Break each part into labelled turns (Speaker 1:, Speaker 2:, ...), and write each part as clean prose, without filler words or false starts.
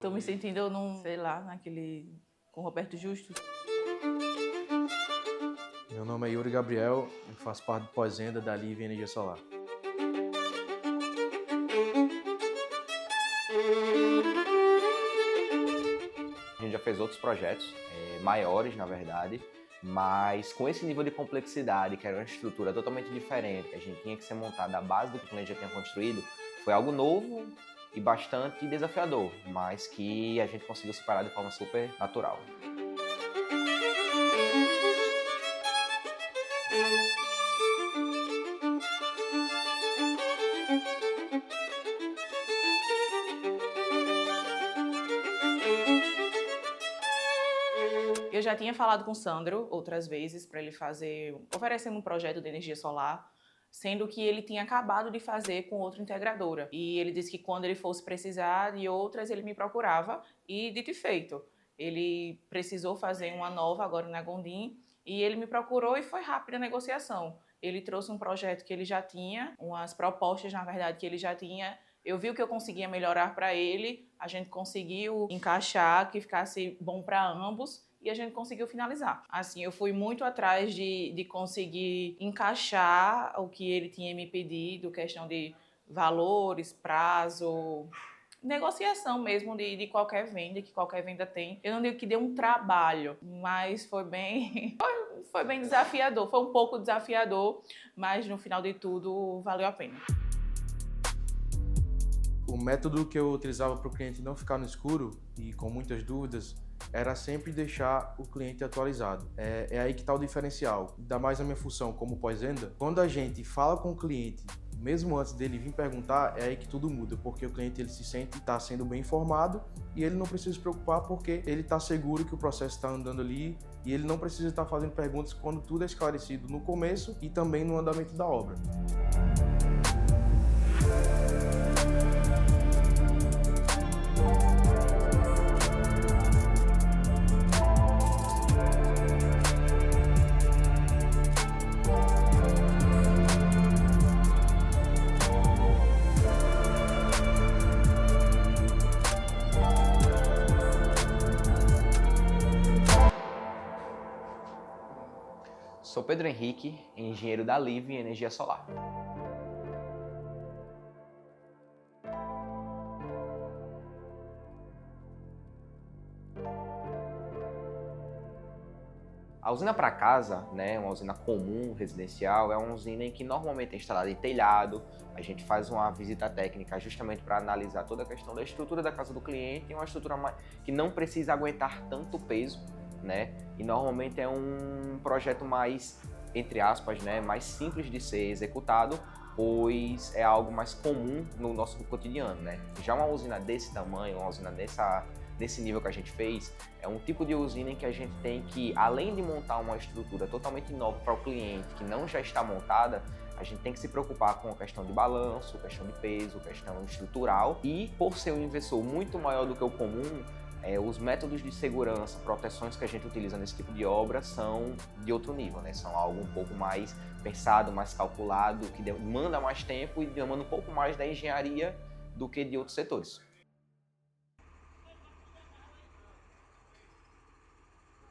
Speaker 1: Tô me sentindo sei lá, com Roberto Justus.
Speaker 2: Meu nome é Yuri Gabriel, eu faço parte do pós-venda da Live Energia Solar.
Speaker 3: A gente já fez outros projetos, maiores na verdade, mas com esse nível de complexidade, que era uma estrutura totalmente diferente, que a gente tinha que ser montada à base do que o cliente já tinha construído, foi algo novo e bastante desafiador, mas que a gente conseguiu superar de forma super natural.
Speaker 1: Eu já tinha falado com o Sandro outras vezes para ele oferecendo um projeto de energia solar, sendo que ele tinha acabado de fazer com outra integradora. E ele disse que quando ele fosse precisar de outras, ele me procurava e dito e feito. Ele precisou fazer uma nova agora na Gondim e ele me procurou e foi rápida a negociação. Ele trouxe um projeto que ele já tinha, umas propostas, na verdade, que ele já tinha. Eu vi o que eu conseguia melhorar para ele, a gente conseguiu encaixar que ficasse bom para ambos e a gente conseguiu finalizar. Assim, eu fui muito atrás de conseguir encaixar o que ele tinha me pedido, questão de valores, prazo, negociação mesmo de qualquer venda, que qualquer venda tem. Eu não digo que deu um trabalho, mas foi bem desafiador, foi um pouco desafiador, mas no final de tudo valeu a pena.
Speaker 2: O método que eu utilizava para o cliente não ficar no escuro e com muitas dúvidas era sempre deixar o cliente atualizado. É aí que está o diferencial. Ainda mais na minha função como pós-venda. Quando a gente fala com o cliente, mesmo antes dele vir perguntar, é aí que tudo muda, porque o cliente ele se sente está sendo bem informado e ele não precisa se preocupar porque ele está seguro que o processo está andando ali e ele não precisa estar fazendo perguntas quando tudo é esclarecido no começo e também no andamento da obra.
Speaker 3: Sou Pedro Henrique, engenheiro da Live Energia Solar. A usina para casa, né, uma usina comum, residencial, é uma usina em que normalmente é instalada em telhado. A gente faz uma visita técnica justamente para analisar toda a questão da estrutura da casa do cliente, uma estrutura que não precisa aguentar tanto peso, né? E normalmente é um projeto mais, entre aspas, né, mais simples de ser executado, pois é algo mais comum no nosso cotidiano, né? Já uma usina desse tamanho, uma usina nesse nível que a gente fez, é um tipo de usina em que a gente tem que, além de montar uma estrutura totalmente nova para o cliente, que não já está montada, a gente tem que se preocupar com a questão de balanço, questão de peso, questão estrutural e, por ser um investidor muito maior do que o comum, os métodos de segurança, proteções que a gente utiliza nesse tipo de obra são de outro nível, né? São algo um pouco mais pensado, mais calculado, que demanda mais tempo e demanda um pouco mais da engenharia do que de outros setores.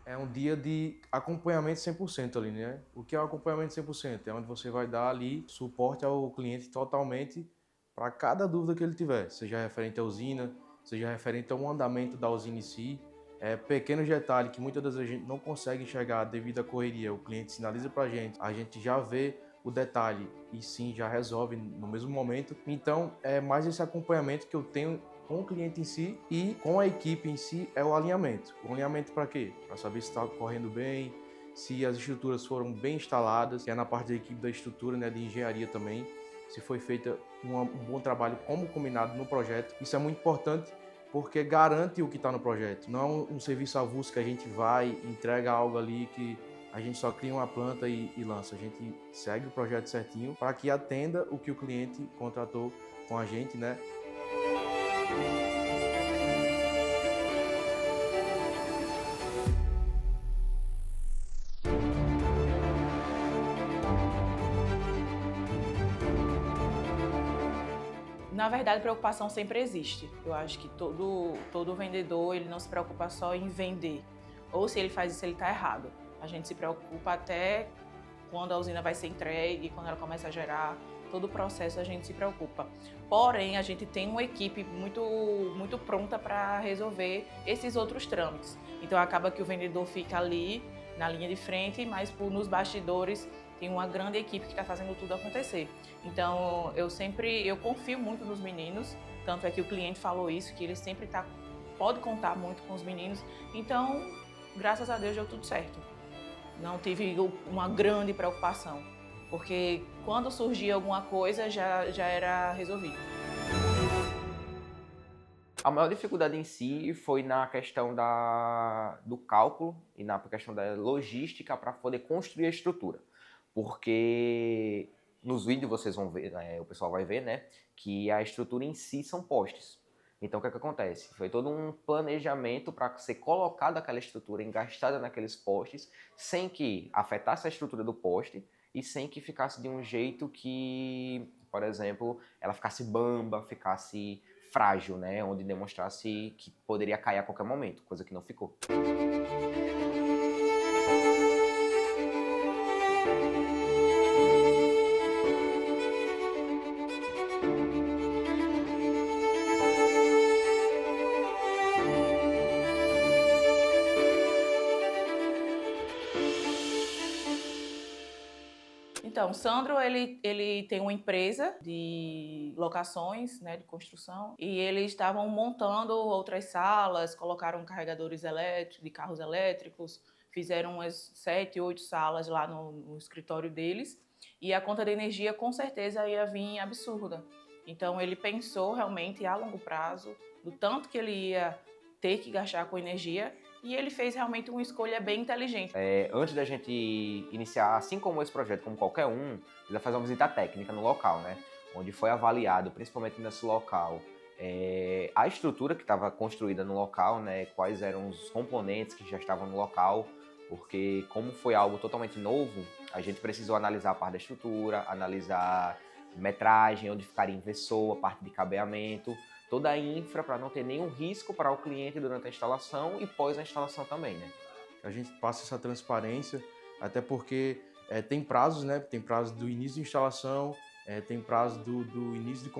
Speaker 2: É um dia de acompanhamento 100% ali, né? O que é o acompanhamento 100%? É onde você vai dar ali suporte ao cliente totalmente para cada dúvida que ele tiver, seja referente à usina, seja referente ao andamento da usina em si. Pequenos detalhes que muitas vezes a gente não consegue enxergar devido à correria, o cliente sinaliza para a gente já vê o detalhe e sim, já resolve no mesmo momento. Então, é mais esse acompanhamento que eu tenho com o cliente em si e com a equipe em si é o alinhamento. O alinhamento para quê? Para saber se está correndo bem, se as estruturas foram bem instaladas, que é na parte da equipe da estrutura, né, de engenharia também, se foi feita um bom trabalho como combinado no projeto. Isso é muito importante porque garante o que está no projeto. Não é um serviço avulso que a gente vai, entrega algo ali que a gente só cria uma planta e lança. A gente segue o projeto certinho para que atenda o que o cliente contratou com a gente, né?
Speaker 1: Na verdade, preocupação sempre existe. Eu acho que todo vendedor, ele não se preocupa só em vender. Ou se ele faz isso, ele está errado. A gente se preocupa até quando a usina vai ser entregue, quando ela começa a gerar, todo o processo a gente se preocupa. Porém, a gente tem uma equipe muito pronta para resolver esses outros trâmites. Então, acaba que o vendedor fica ali na linha de frente, mas nos bastidores tem uma grande equipe que está fazendo tudo acontecer. Então, eu confio muito nos meninos, tanto é que o cliente falou isso, que ele sempre pode contar muito com os meninos. Então, graças a Deus, deu tudo certo. Não tive uma grande preocupação, porque quando surgia alguma coisa, já era resolvido.
Speaker 3: A maior dificuldade em si foi na questão do cálculo e na questão da logística para poder construir a estrutura. Porque nos vídeos vocês vão ver, o pessoal vai ver, né, que a estrutura em si são postes. Então o que é que acontece? Foi todo um planejamento para ser colocada aquela estrutura engastada naqueles postes, sem que afetasse a estrutura do poste e sem que ficasse de um jeito que, por exemplo, ela ficasse bamba, ficasse frágil, né, onde demonstrasse que poderia cair a qualquer momento, coisa que não ficou.
Speaker 1: Então, o Sandro, ele tem uma empresa de locações, né, de construção, e eles estavam montando outras salas, colocaram carregadores elétricos, de carros elétricos, fizeram umas 7, 8 salas lá no escritório deles, e a conta de energia com certeza ia vir absurda. Então, ele pensou realmente a longo prazo, do tanto que ele ia ter que gastar com energia, e ele fez realmente uma escolha bem inteligente.
Speaker 3: Antes da gente iniciar, assim como esse projeto, como qualquer um, precisa fazer uma visita técnica no local, né? Onde foi avaliado, principalmente nesse local, a estrutura que estava construída no local, né? Quais eram os componentes que já estavam no local, porque como foi algo totalmente novo, a gente precisou analisar a parte da estrutura, analisar metragem, onde ficaria inversor, a parte de cabeamento, toda a infra para não ter nenhum risco para o cliente durante a instalação e pós a instalação também, né?
Speaker 2: A gente passa essa transparência, até porque tem prazos, né? Tem prazo do início de instalação, tem prazo do início de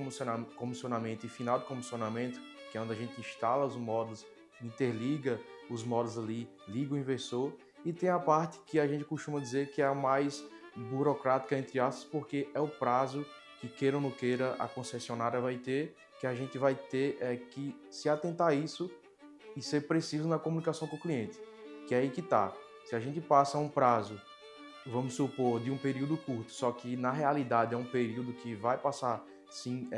Speaker 2: comissionamento e final de comissionamento, que é onde a gente instala os módulos, interliga os módulos ali, liga o inversor, e tem a parte que a gente costuma dizer que é a mais burocrática, entre aspas, porque é o prazo que, queira ou não queira, a concessionária vai ter, que a gente vai ter que se atentar a isso e ser preciso na comunicação com o cliente, que é aí que está. Se a gente passa um prazo, vamos supor, de um período curto, só que na realidade é um período que vai passar, sim,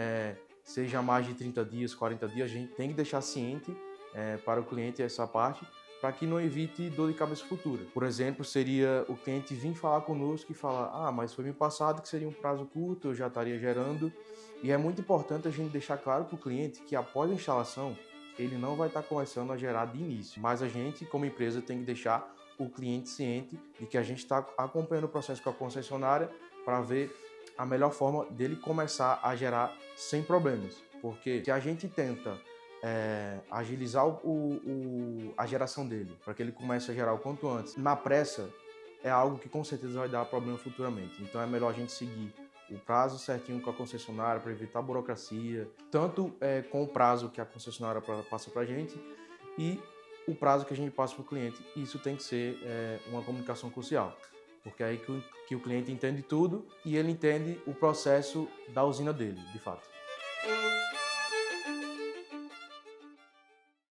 Speaker 2: seja mais de 30 dias, 40 dias, a gente tem que deixar ciente para o cliente essa parte, para que não evite dor de cabeça futura. Por exemplo, seria o cliente vir falar conosco e falar: mas foi me passado que seria um prazo curto, eu já estaria gerando. E é muito importante a gente deixar claro para o cliente que após a instalação, ele não vai estar começando a gerar de início. Mas a gente, como empresa, tem que deixar o cliente ciente de que a gente está acompanhando o processo com a concessionária para ver a melhor forma dele começar a gerar sem problemas. Porque se a gente tenta agilizar a geração dele, para que ele comece a gerar o quanto antes, na pressa, é algo que com certeza vai dar problema futuramente. Então é melhor a gente seguir o prazo certinho com a concessionária para evitar burocracia, tanto com o prazo que a concessionária passa para a gente e o prazo que a gente passa para o cliente. Isso tem que ser uma comunicação crucial, porque é aí que o cliente entende tudo e ele entende o processo da usina dele, de fato.